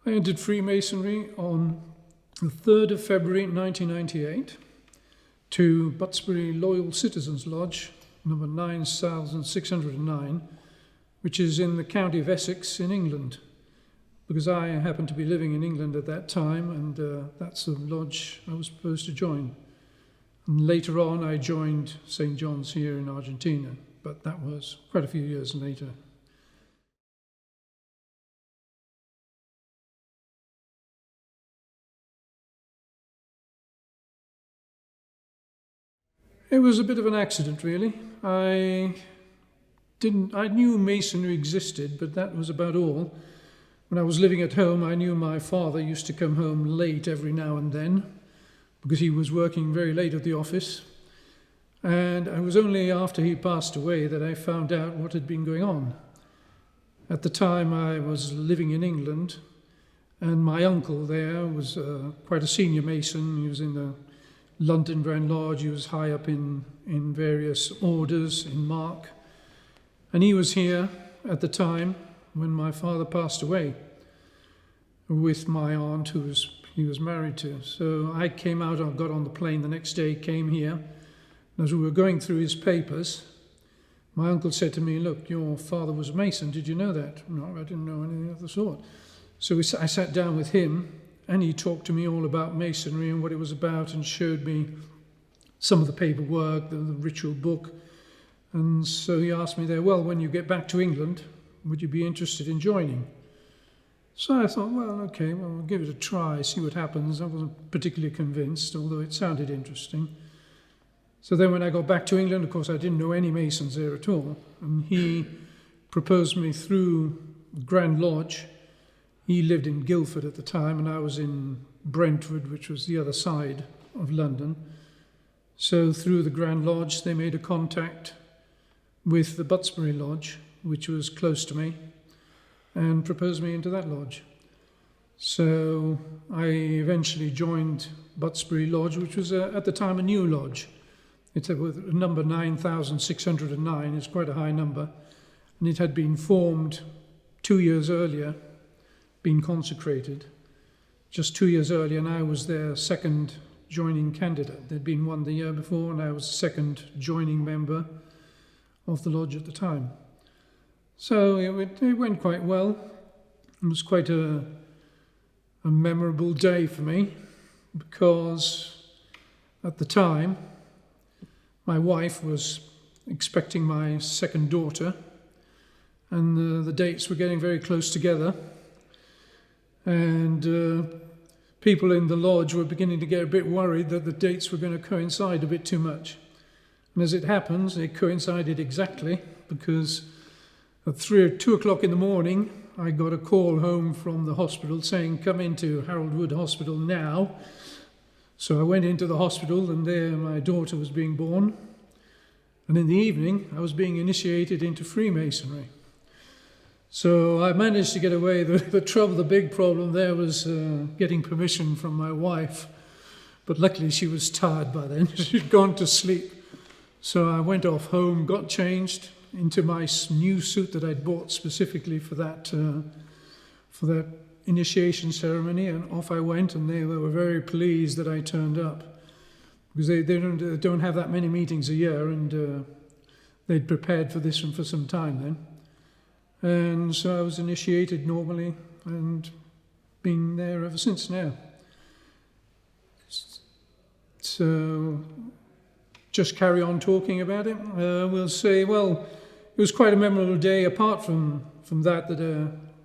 I entered Freemasonry on the 3rd of February 1998 to Butsbury Loyal Citizens Lodge, number 9609, which is in the county of Essex in England, because I happened to be living in England at that time, and that's the lodge I was supposed to join. And later on I joined St. John's here in Argentina, but that was quite a few years later. It was a bit of an accident, really. I knew Masonry existed, but that was about all. When I was living at home, I knew my father used to come home late every now and then, because he was working very late at the office. And it was only after he passed away that I found out what had been going on. At the time, I was living in England, and my uncle there was quite a senior Mason. He was in the London Grand Lodge. He was high up in various orders in Mark. And he was here at the time when my father passed away with my aunt, who he was married to. So I came out, I got on the plane the next day, came here. And as we were going through his papers, my uncle said to me, "Look, your father was a Mason. Did you know that?" "No, I didn't know anything of the sort." So I sat down with him, and he talked to me all about Masonry and what it was about, and showed me some of the paperwork, the ritual book. And so he asked me there, "Well, when you get back to England, would you be interested in joining?" So I thought, well, okay, well, I'll give it a try, see what happens. I wasn't particularly convinced, although it sounded interesting. So then when I got back to England, of course, I didn't know any Masons there at all. And he proposed me through Grand Lodge. He lived in Guildford at the time, and I was in Brentwood, which was the other side of London. So through the Grand Lodge, they made a contact with the Butsbury Lodge, which was close to me, and proposed me into that lodge. So I eventually joined Butsbury Lodge, which was at the time a new lodge. It's with number 9609, it's quite a high number, and it had been formed 2 years earlier, been consecrated just 2 years earlier, and I was their second joining candidate. There'd been one the year before, and I was the second joining member of the lodge at the time. So it went quite well. It was quite a memorable day for me, because at the time my wife was expecting my second daughter, and the dates were getting very close together. And people in the lodge were beginning to get a bit worried that the dates were going to coincide a bit too much. And as it happens, it coincided exactly, because at 2 o'clock in the morning, I got a call home from the hospital saying, "Come into Harold Wood Hospital now." So I went into the hospital, and there my daughter was being born. And in the evening, I was being initiated into Freemasonry. So I managed to get away. The big problem there was getting permission from my wife. But luckily she was tired by then. She'd gone to sleep. So I went off home, got changed into my new suit that I'd bought specifically for that initiation ceremony, and off I went, and they were very pleased that I turned up, because they don't have that many meetings a year, and they'd prepared for this one for some time then. And so I was initiated normally, and been there ever since now. So just carry on talking about it. We'll say, well, it was quite a memorable day. Apart from that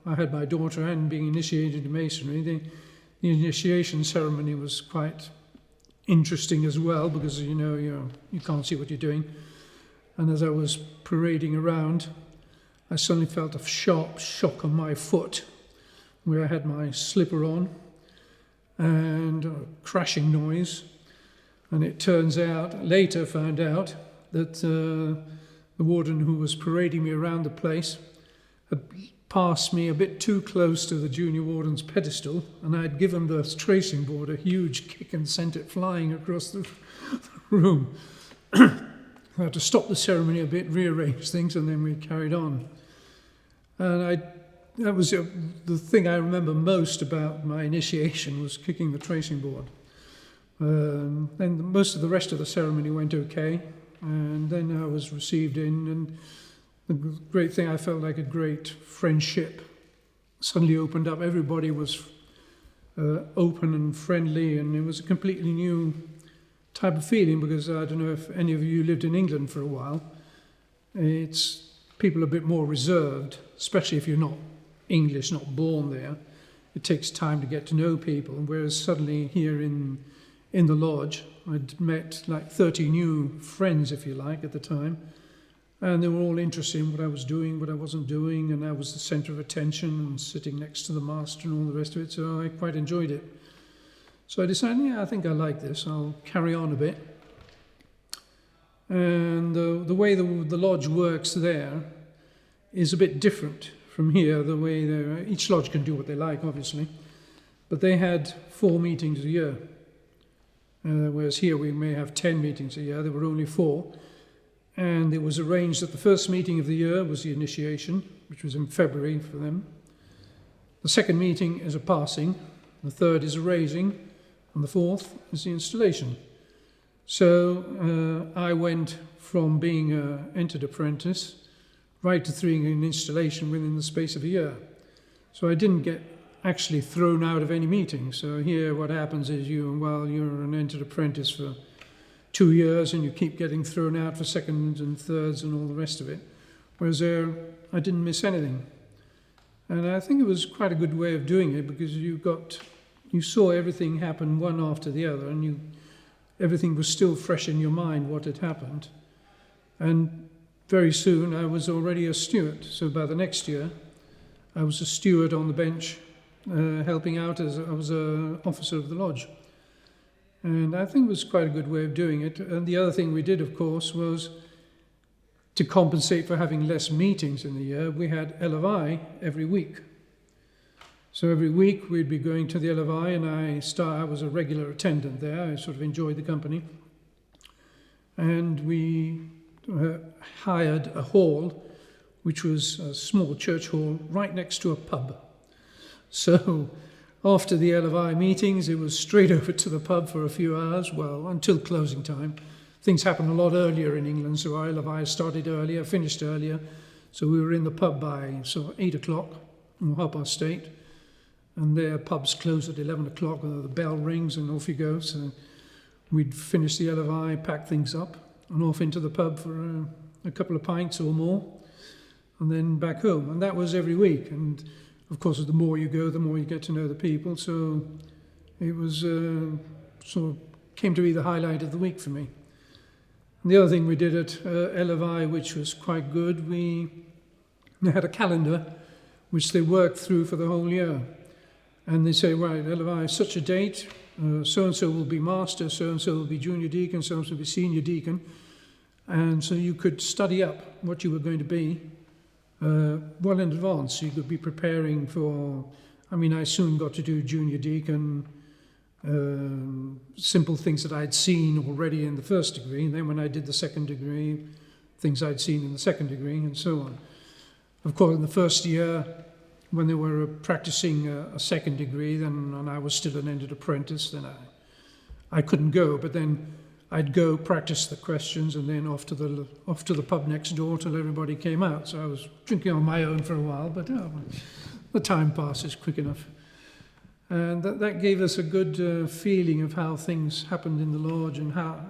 I had my daughter and being initiated in Masonry. The initiation ceremony was quite interesting as well, because you can't see what you're doing. And as I was parading around, I suddenly felt a sharp shock on my foot, where I had my slipper on, and a crashing noise. And it turns out, later found out, that the warden who was parading me around the place had passed me a bit too close to the junior warden's pedestal, and I'd given the tracing board a huge kick and sent it flying across the room. I had to stop the ceremony a bit, rearrange things, and then we carried on. And I that was the thing I remember most about my initiation was kicking the tracing board. Then most of the rest of the ceremony went okay, and then I was received in, and the great thing, I felt like a great friendship suddenly opened up. Everybody was open and friendly, and it was a completely new type of feeling, because I don't know if any of you lived in England for a while. It's people are a bit more reserved, especially if you're not English, not born there. It takes time to get to know people, whereas suddenly here in the lodge, I'd met like 30 new friends, if you like, at the time, and they were all interested in what I was doing, what I wasn't doing, and I was the centre of attention and sitting next to the master and all the rest of it, so I quite enjoyed it. So I decided, yeah, I think I like this, I'll carry on a bit. And the way the lodge works there is a bit different from here. The way each lodge can do what they like, obviously, but they had 4 meetings a year, whereas here we may have 10 meetings a year. There were only 4, and it was arranged that the first meeting of the year was the initiation, which was in February for them. The second meeting is a passing, the third is a raising, and the fourth is the installation. So I went from being an entered apprentice right to being an installation within the space of a year. So I didn't get actually thrown out of any meeting. So here what happens is you're an entered apprentice for 2 years, and you keep getting thrown out for seconds and thirds and all the rest of it. Whereas there, I didn't miss anything. And I think it was quite a good way of doing it, because you saw everything happen one after the other, and everything was still fresh in your mind, what had happened. And very soon I was already a steward. So by the next year, I was a steward on the bench, helping out as I was an officer of the lodge. And I think it was quite a good way of doing it. And the other thing we did, of course, was to compensate for having less meetings in the year. We had L of I every week. So every week we'd be going to the L of I, and I was a regular attendant there. I sort of enjoyed the company. And we hired a hall, which was a small church hall right next to a pub. So after the L of I meetings, it was straight over to the pub for a few hours, well, until closing time. Things happened a lot earlier in England, so our L of I started earlier, finished earlier. So we were in the pub by sort of 8 o'clock, or 8:30. And their pubs close at 11 o'clock, and the bell rings and off you go. So we'd finish the L of I, pack things up, and off into the pub for a couple of pints or more, and then back home. And that was every week. And of course, the more you go, the more you get to know the people. So it was sort of came to be the highlight of the week for me. And the other thing we did at L of I, which was quite good, we had a calendar which they worked through for the whole year. And they say, right, L of I, such a date, so-and-so will be master, so-and-so will be junior deacon, so-and-so will be senior deacon. And so you could study up what you were going to be well in advance. So you could be preparing for, I soon got to do junior deacon, simple things that I'd seen already in the first degree. And then when I did the second degree, things I'd seen in the second degree, and so on. Of course, in the first year, when they were practicing a second degree, and I was still an entered apprentice, then I couldn't go. But then I'd go practice the questions, and then off to the pub next door till everybody came out. So I was drinking on my own for a while, but the time passes quick enough. And that gave us a good feeling of how things happened in the lodge, and how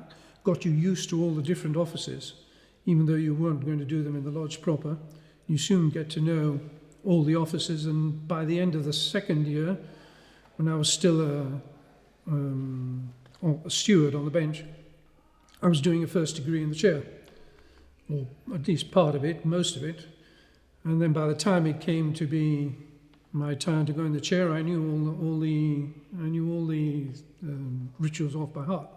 got you used to all the different offices, even though you weren't going to do them in the lodge proper. You soon get to know all the offices, and by the end of the second year, when I was still a steward on the bench, I was doing a first degree in the chair, or at least part of it, most of it. And then by the time it came to be my time to go in the chair, I knew all the rituals off by heart.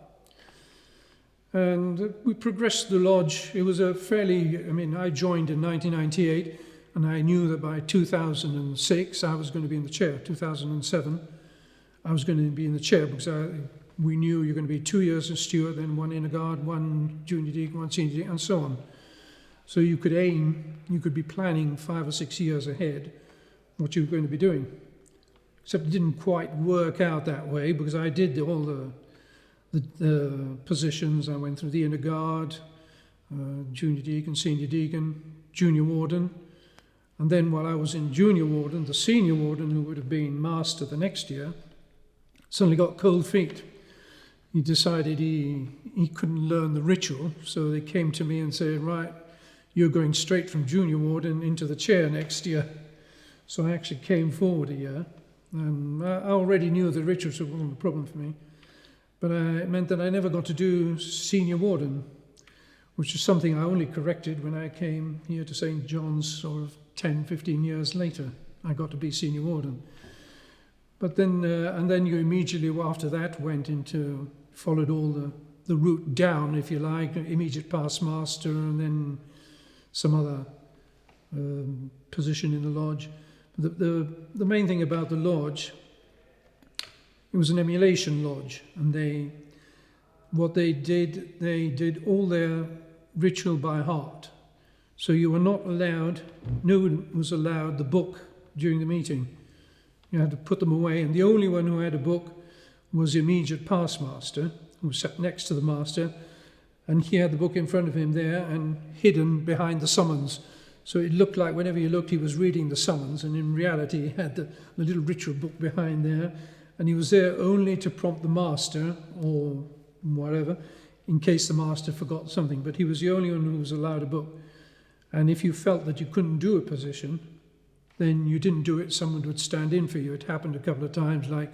And we progressed the lodge. It was I joined in 1998, and I knew that by 2006 I was going to be in the chair. 2007 I was going to be in the chair, because we knew you're going to be 2 years as steward, then 1 inner guard, 1 junior deacon, 1 senior deacon, and so on. So you could be planning 5 or 6 years ahead what you were going to be doing. Except it didn't quite work out that way, because I did all the positions. I went through the inner guard, junior deacon, senior deacon, junior warden. And then while I was in junior warden, the senior warden, who would have been master the next year, suddenly got cold feet. He decided he couldn't learn the ritual, so they came to me and said, right, you're going straight from junior warden into the chair next year. So I actually came forward a year. I already knew the ritual, so it wasn't a problem for me. But it meant that I never got to do senior warden, which is something I only corrected when I came here to St. John's sort of 10, 15 years later. I got to be senior warden. But then, and then you immediately after that followed all the route down, if you like, immediate past master, and then some other position in the lodge. The main thing about the lodge, it was an emulation lodge, and they did all their ritual by heart. So you were not allowed, no one was allowed the book during the meeting. You had to put them away, and the only one who had a book was the immediate past master, who sat next to the master, and he had the book in front of him there and hidden behind the summons. So it looked like whenever you looked, he was reading the summons, and in reality, he had the little ritual book behind there, and he was there only to prompt the master or whatever, in case the master forgot something. But he was the only one who was allowed a book. And if you felt that you couldn't do a position, then you didn't do it, someone would stand in for you. It happened a couple of times, like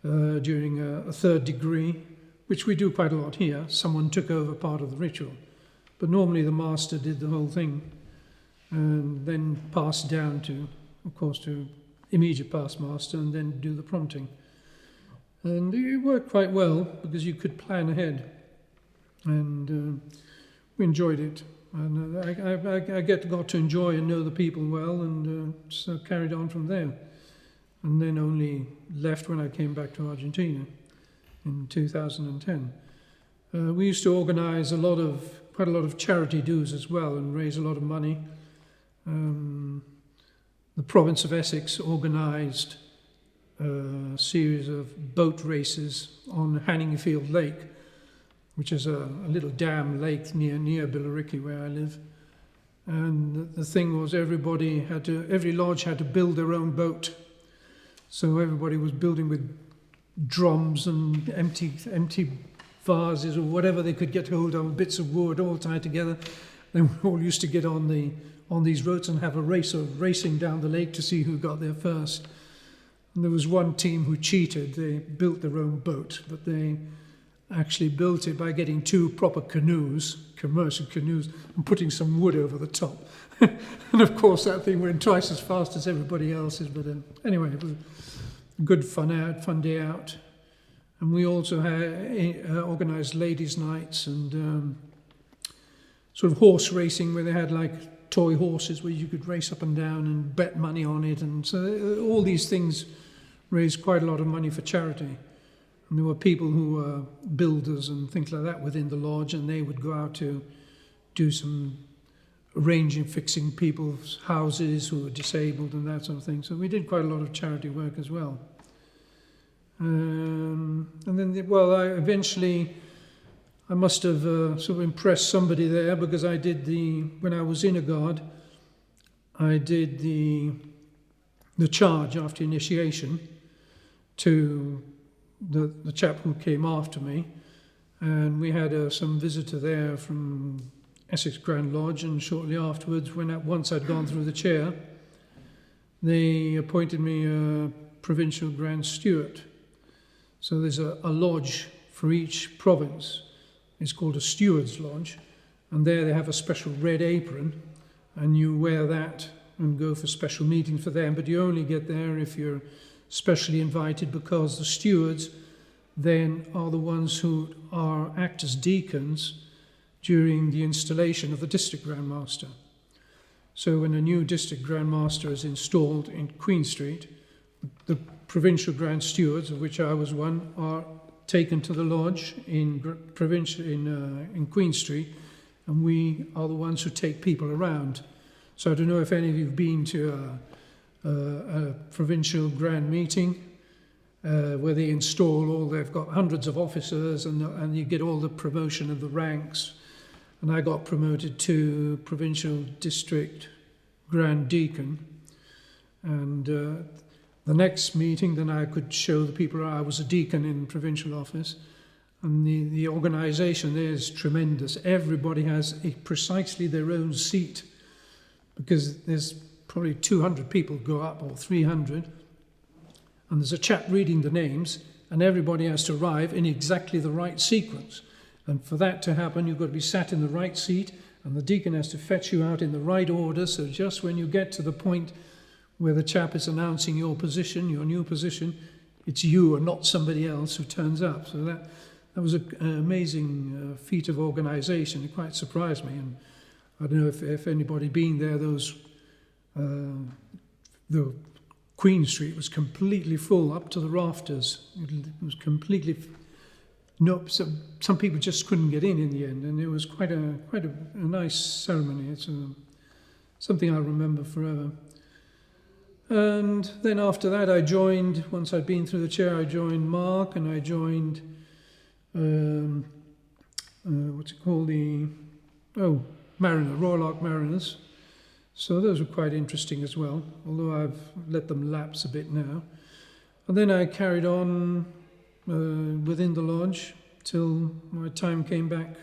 during a third degree, which we do quite a lot here. Someone took over part of the ritual. But normally the master did the whole thing, and then passed down to, of course, to immediate past master, and then do the prompting. And it worked quite well, because you could plan ahead. And we enjoyed it. And I got to enjoy and know the people well, and so carried on from there. And then only left when I came back to Argentina in 2010. We used to organise quite a lot of charity dues as well, and raise a lot of money. The province of Essex organised a series of boat races on Hanningfield Lake, which is a little dam lake near Billericay, where I live. And the thing was, every lodge had to build their own boat. So everybody was building with drums and empty vases or whatever they could get hold of, bits of wood all tied together. Then we all used to get on these roads and have a race of racing down the lake to see who got there first. And there was one team who cheated. They built their own boat, but they actually built it by getting two proper canoes, commercial canoes, and putting some wood over the top. And of course that thing went twice as fast as everybody else's. But anyway, it was a good fun day out. And we also had organised ladies' nights and sort of horse racing, where they had like toy horses where you could race up and down and bet money on it. And so all these things raised quite a lot of money for charity. And there were people who were builders and things like that within the lodge, and they would go out to do some arranging, fixing people's houses who were disabled and that sort of thing. So we did quite a lot of charity work as well. And then, I must have sort of impressed somebody there, because when I was in a guard, I did the charge after initiation to the chap who came after me, and we had some visitor there from Essex Grand Lodge, and shortly afterwards, once I'd gone through the chair, they appointed me a provincial Grand Steward. So there's a lodge for each province. It's called a steward's lodge, and there they have a special red apron, and you wear that and go for special meetings for them, but you only get there if you're specially invited, because the stewards then are the ones who act as deacons during the installation of the district Grand Master. So when a new district Grand Master is installed in Queen Street, the provincial Grand Stewards, of which I was one, are taken to the lodge in Queen Street, and we are the ones who take people around. So I don't know if any of you have been to a provincial grand meeting where they install they've got hundreds of officers and you get all the promotion of the ranks. And I got promoted to provincial district grand deacon. And the next meeting, then I could show the people I was a deacon in provincial office. And the organisation there is tremendous. Everybody has precisely their own seat, because there's probably 200 people go up, or 300. And there's a chap reading the names, and everybody has to arrive in exactly the right sequence. And for that to happen, you've got to be sat in the right seat, and the deacon has to fetch you out in the right order. So just when you get to the point where the chap is announcing your position, your new position, it's you and not somebody else who turns up. So that was an amazing feat of organisation. It quite surprised me. And I don't know if anybody been there. The Queen Street was completely full up to the rafters. It was completely. No, some people just couldn't get in the end, and it was quite a nice ceremony. It's something I'll remember forever. And then after that, I joined. Once I'd been through the chair, I joined Mark, and I joined what's it called? Royal Ark Mariners. So those were quite interesting as well, although I've let them lapse a bit now. And then I carried on within the lodge till my time came back.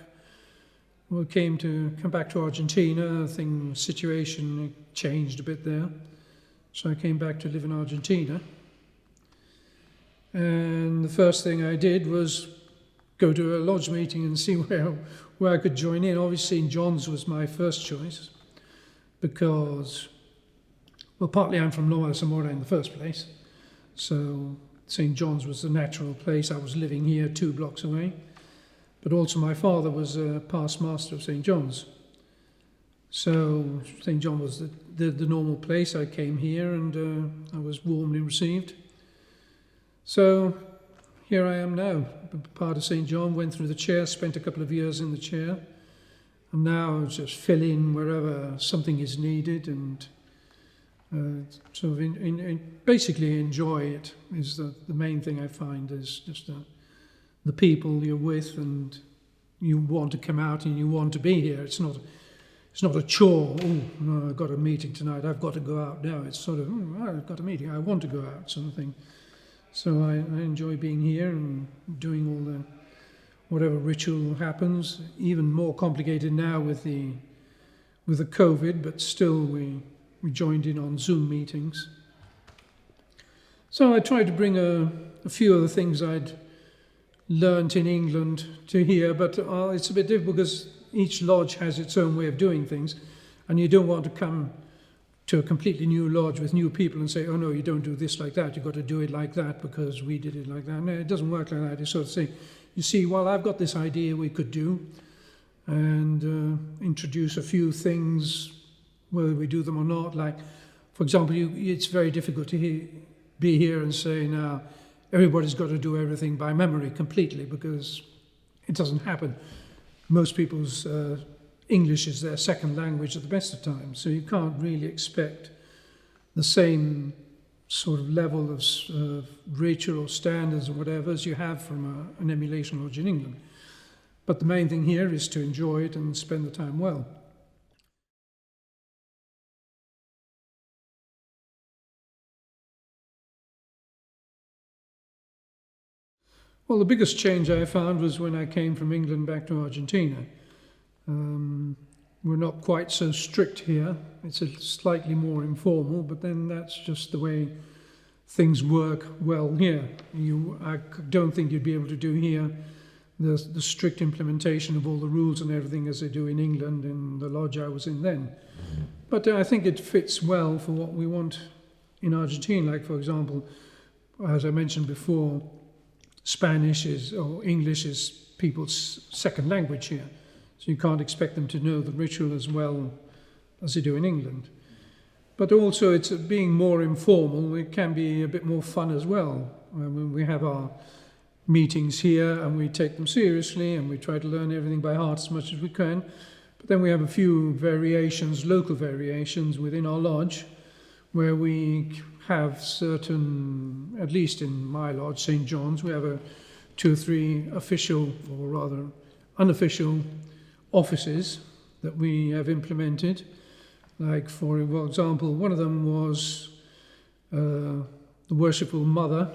Well, come back to Argentina. Situation changed a bit there. So I came back to live in Argentina. And the first thing I did was go to a lodge meeting and see where I could join in. Obviously, St. John's was my first choice because, well, partly I'm from Lower Zamora in the first place. So St. John's was the natural place. I was living here 2 blocks away. But also my father was a past master of St. John's. So St. John was the normal place. I came here and I was warmly received. So here I am now, part of St. John, went through the chair, spent a couple of years in the chair, and now just fill in wherever something is needed and sort of basically enjoy it is the main thing I find is just the people you're with, and you want to come out and you want to be here. It's not a chore. Oh, no, I've got a meeting tonight. I've got to go out now. It's sort of, I've got a meeting. I want to go out, sort of thing. So I enjoy being here and doing all whatever ritual happens. Even more complicated now with the COVID, but still we joined in on Zoom meetings. So I tried to bring a few of the things I'd learnt in England to here, but it's a bit difficult because each lodge has its own way of doing things, and you don't want to come to a completely new lodge with new people and say, oh no, you don't do this like that, you've got to do it like that because we did it like that. No, it doesn't work like that. You sort of say, you see, well, I've got this idea we could do, and introduce a few things, whether we do them or not. Like, for example, it's very difficult to be here and say, now, everybody's got to do everything by memory completely, because it doesn't happen. Most people's English is their second language at the best of times, so you can't really expect the same sort of level of ritual or standards or whatever as you have from an emulation lodge in England. But the main thing here is to enjoy it and spend the time well. Well, the biggest change I found was when I came from England back to Argentina. We're not quite so strict here. It's slightly more informal, but then that's just the way things work well here. I don't think you'd be able to do here the strict implementation of all the rules and everything as they do in England in the lodge I was in then. But I think it fits well for what we want in Argentina. Like, for example, as I mentioned before, Spanish or English is people's second language here. So you can't expect them to know the ritual as well as they do in England. But also it's being more informal, it can be a bit more fun as well. We have our meetings here and we take them seriously and we try to learn everything by heart as much as we can. But then we have a few variations, local variations within our lodge, where we have certain, at least in my lodge, St. John's, we have 2 or 3 official, or rather unofficial, offices that we have implemented. Like, for example, one of them was the Worshipful Mother,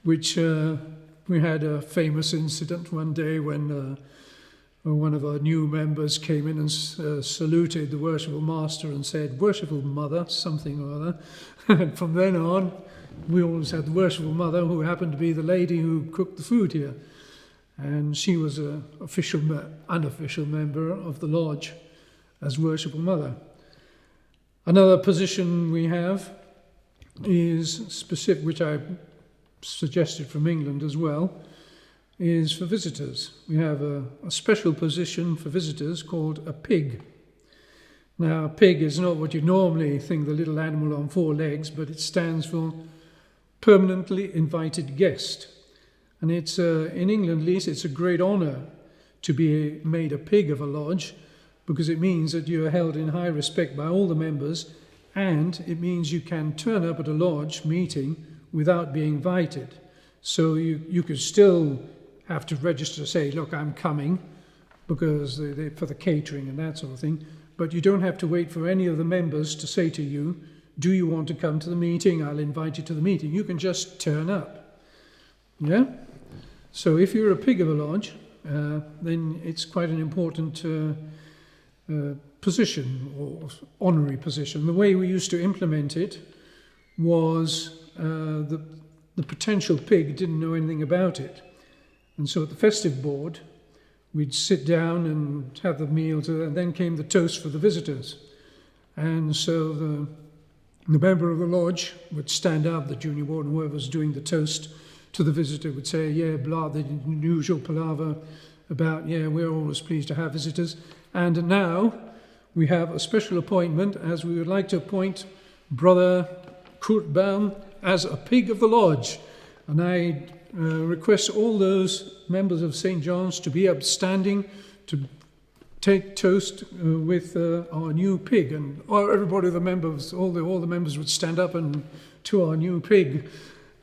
which we had a famous incident one day when one of our new members came in and saluted the Worshipful Master and said, "Worshipful Mother," something or other. And from then on, we always had the Worshipful Mother, who happened to be the lady who cooked the food here. And she was an unofficial member of the lodge as Worshipful Mother. Another position we have is specific, which I suggested from England as well, is for visitors. We have a special position for visitors called a pig. Now, a pig is not what you normally think, the little animal on 4 legs, but it stands for Permanently Invited Guest. And it's, in England at least, it's a great honour to be made a pig of a lodge, because it means that you are held in high respect by all the members, and it means you can turn up at a lodge meeting without being invited. So you could still have to register, say, "Look, I'm coming," because for the catering and that sort of thing. But you don't have to wait for any of the members to say to you, "Do you want to come to the meeting? I'll invite you to the meeting." You can just turn up. Yeah? So if you're a pig of a lodge, then it's quite an important position, or honorary position. The way we used to implement it was the potential pig didn't know anything about it. And so at the festive board, we'd sit down and have the meal, and then came the toast for the visitors. And so the member of the lodge would stand up, the junior warden, whoever was doing the toast to the visitor, would say, "Yeah, blah," the usual palaver about, "Yeah, we're always pleased to have visitors." And now we have a special appointment, as we would like to appoint Brother Kurt Baum as a pig of the lodge. And I request all those members of St. John's to be upstanding to take toast with our new pig. And everybody, the members, all the members would stand up and to our new pig.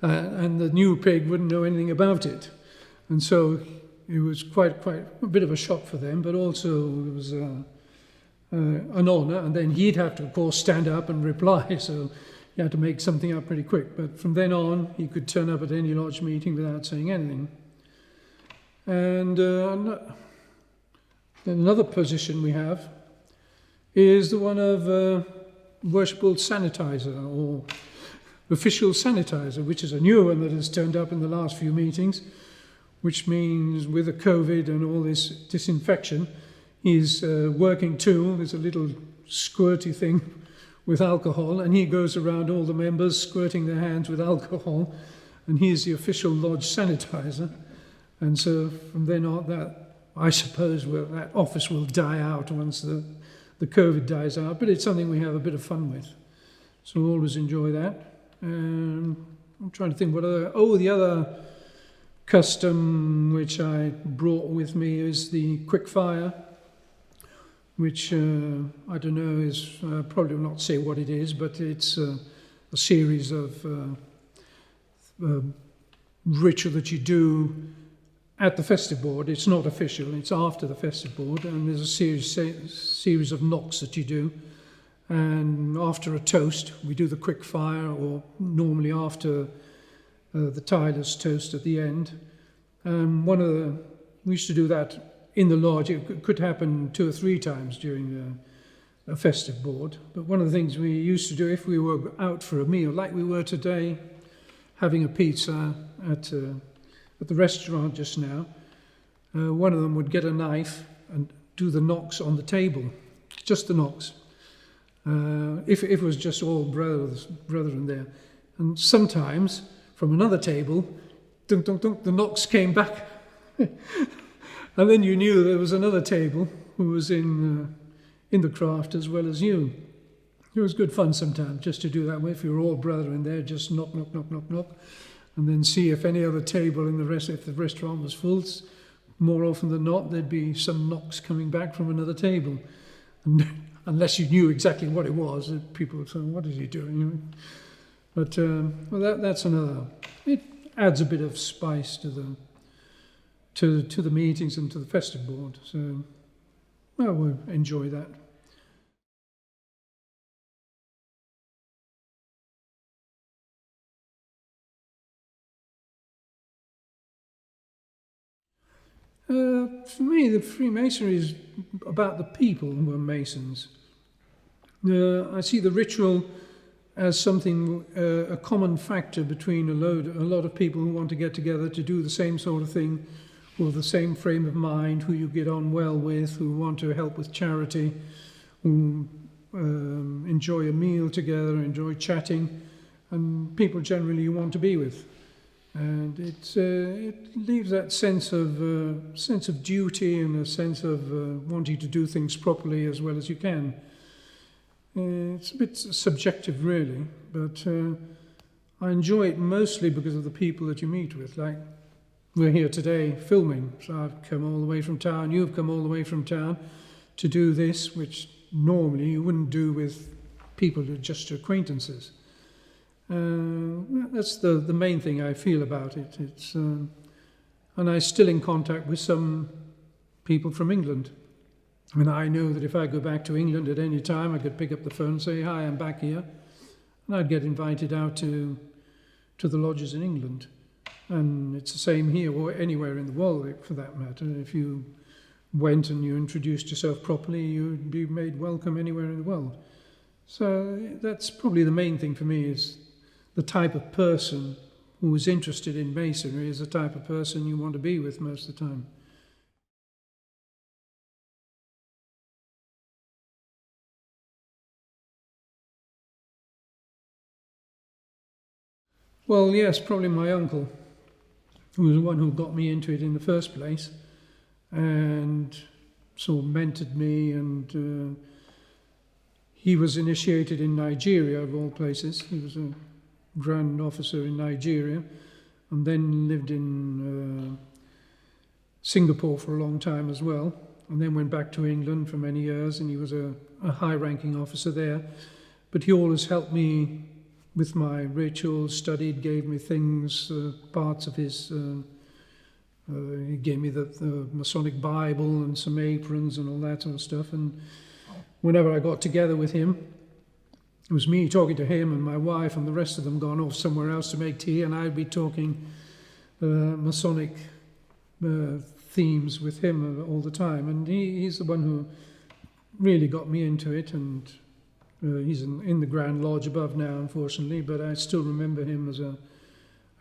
And the new pig wouldn't know anything about it. And so it was quite a bit of a shock for them, but also it was an honour. And then he'd have to, of course, stand up and reply. So he had to make something up pretty quick. But from then on, he could turn up at any lodge meeting without saying anything. And another position we have is the one of Worshipful Sanitizer, or Official Sanitizer, which is a new one that has turned up in the last few meetings, which means with the COVID and all this disinfection, he's working too. There's a little squirty thing with alcohol, and he goes around all the members squirting their hands with alcohol, and he's the official lodge sanitizer. And so from then on, that, I suppose, that office will die out once the COVID dies out, but it's something we have a bit of fun with. So we always enjoy that. I'm trying to think what other... Oh, the other custom which I brought with me is the quick fire, which I don't know, is probably will not say what it is, but it's a series of ritual that you do at the festive board. It's not official, it's after the festive board, and there's a series of knocks that you do. And after a toast, we do the quick fire, or normally after the tireless toast at the end. We used to do that in the lodge. It could happen 2 or 3 times during a festive board. But one of the things we used to do if we were out for a meal, like we were today, having a pizza at the restaurant just now, one of them would get a knife and do the knocks on the table, just the knocks. If it was just all brethren there. And sometimes, from another table, dunk, dunk, dunk, the knocks came back. And then you knew there was another table who was in the craft as well as you. It was good fun sometimes just to do that way. If you were all brethren there, just knock, knock, knock, knock, knock. And then see if any other table if the restaurant was full. More often than not, there'd be some knocks coming back from another table. And unless you knew exactly what it was, people would say, "What is he doing?" But well, that's another. It adds a bit of spice to the meetings and to the festive board. So, well, we'll enjoy that. For me, the Freemasonry is about the people who are Masons. I see the ritual as something, a common factor between a lot of people who want to get together to do the same sort of thing, who have the same frame of mind, who you get on well with, who want to help with charity, who enjoy a meal together, enjoy chatting, and people generally you want to be with. And it leaves that sense of duty and a sense of wanting to do things properly as well as you can. It's a bit subjective, really, but I enjoy it mostly because of the people that you meet with. Like, we're here today filming, so I've come all the way from town, you've come all the way from town to do this, which normally you wouldn't do with people who are just acquaintances. That's the main thing I feel about it. And I'm still in contact with some people from England. I mean, I know that if I go back to England at any time, I could pick up the phone and say, "Hi, I'm back here." And I'd get invited out to the lodges in England. And it's the same here or anywhere in the world, for that matter. If you went and you introduced yourself properly, you'd be made welcome anywhere in the world. So that's probably the main thing for me, is the type of person who is interested in Masonry is the type of person you want to be with most of the time. Well, yes, probably my uncle, who was the one who got me into it in the first place, and sort of mentored me, and he was initiated in Nigeria, of all places. He was a Grand Officer in Nigeria, and then lived in Singapore for a long time as well, and then went back to England for many years, and he was a high-ranking officer there. But he always helped me with my rituals, studied, gave me things, parts of his... he gave me the Masonic Bible and some aprons and all that sort of stuff, and whenever I got together with him, it was me talking to him and my wife, and the rest of them gone off somewhere else to make tea, and I'd be talking Masonic themes with him all the time. And he's the one who really got me into it, and he's in the Grand Lodge above now, unfortunately, but I still remember him as a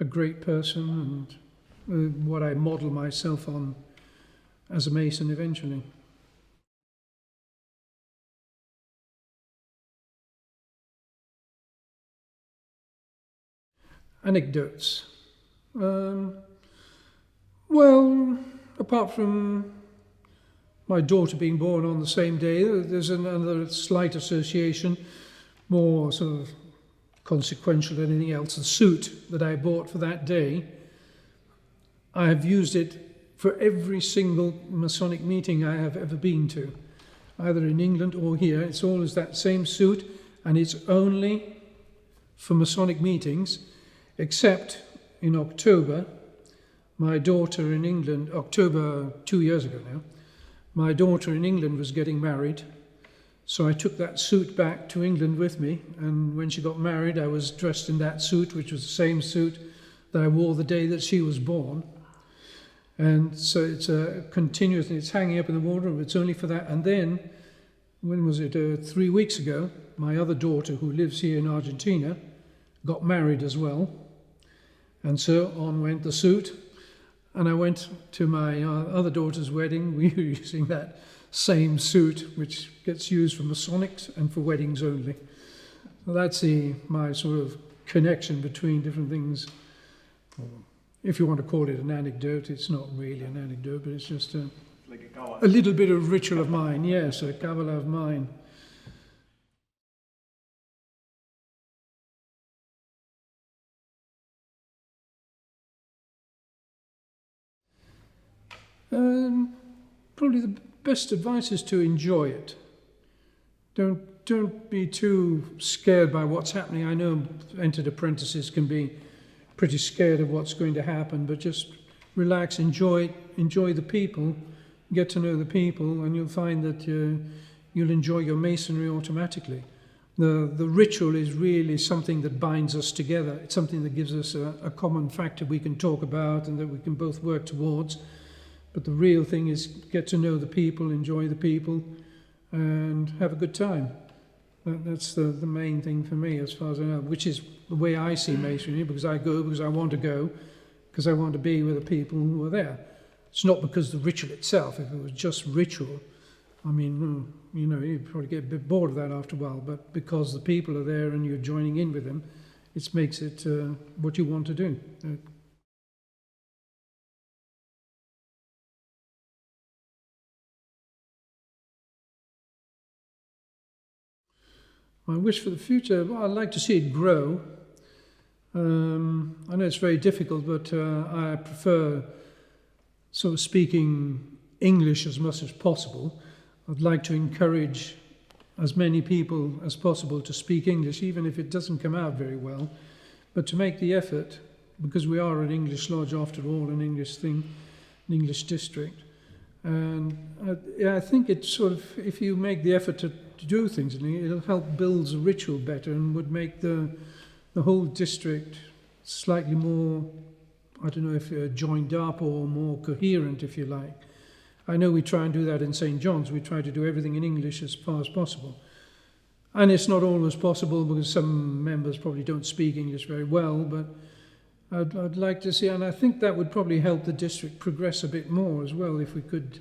great person, and what I model myself on as a Mason eventually. Anecdotes. Well, apart from my daughter being born on the same day, there's another slight association, more sort of consequential than anything else. The suit that I bought for that day, I have used it for every single Masonic meeting I have ever been to, either in England or here. It's always that same suit, and it's only for Masonic meetings, except in October, my daughter in England, October 2 years ago now, my daughter in England was getting married, so I took that suit back to England with me, and when she got married, I was dressed in that suit, which was the same suit that I wore the day that she was born. And so it's a continuous, it's hanging up in the wardrobe, it's only for that. And then, when was it, 3 weeks ago, my other daughter, who lives here in Argentina, got married as well. And so on went the suit, and I went to my other daughter's wedding. We were using that same suit, which gets used for Masonics and for weddings only. So that's my sort of connection between different things. If you want to call it an anecdote, it's not really an anecdote, but it's just like a little bit of ritual of mine. Yes, a Kabbalah of mine. Probably the best advice is to enjoy it. don't be too scared by what's happening. I know entered apprentices can be pretty scared of what's going to happen, but just relax, enjoy the people, get to know the people, and you'll find that you'll enjoy your masonry automatically. The ritual is really something that binds us together. It's something that gives us a common factor we can talk about and that we can both work towards. But the real thing is get to know the people, enjoy the people, and have a good time. That's the main thing for me, as far as I know, which is the way I see masonry, because I go because I want to go, because I want to be with the people who are there. It's not because the ritual itself. If it was just ritual, I mean, you'd probably get a bit bored of that after a while, but because the people are there and you're joining in with them, it makes it what you want to do. My wish for the future, well, I'd like to see it grow. I know it's very difficult, but I prefer sort of speaking English as much as possible. I'd like to encourage as many people as possible to speak English, even if it doesn't come out very well, but to make the effort, because we are an English lodge after all, an English thing, an English district. And I think it's sort of, if you make the effort to do things, it'll help build the ritual better and would make the whole district slightly more, I don't know if joined up or more coherent, if you like. I know we try and do that in St. John's. We try to do everything in English as far as possible. And it's not always possible because some members probably don't speak English very well, but I'd like to see, and I think that would probably help the district progress a bit more as well if we could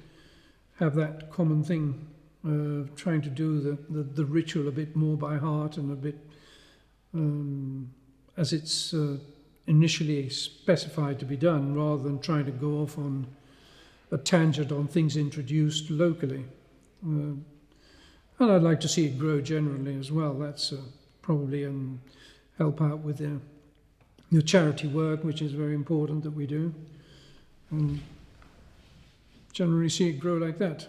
have that common thing, trying to do the ritual a bit more by heart and a bit as it's initially specified to be done, rather than trying to go off on a tangent on things introduced locally. And I'd like to see it grow generally as well. That's probably help out with the charity work, which is very important that we do. And generally see it grow like that.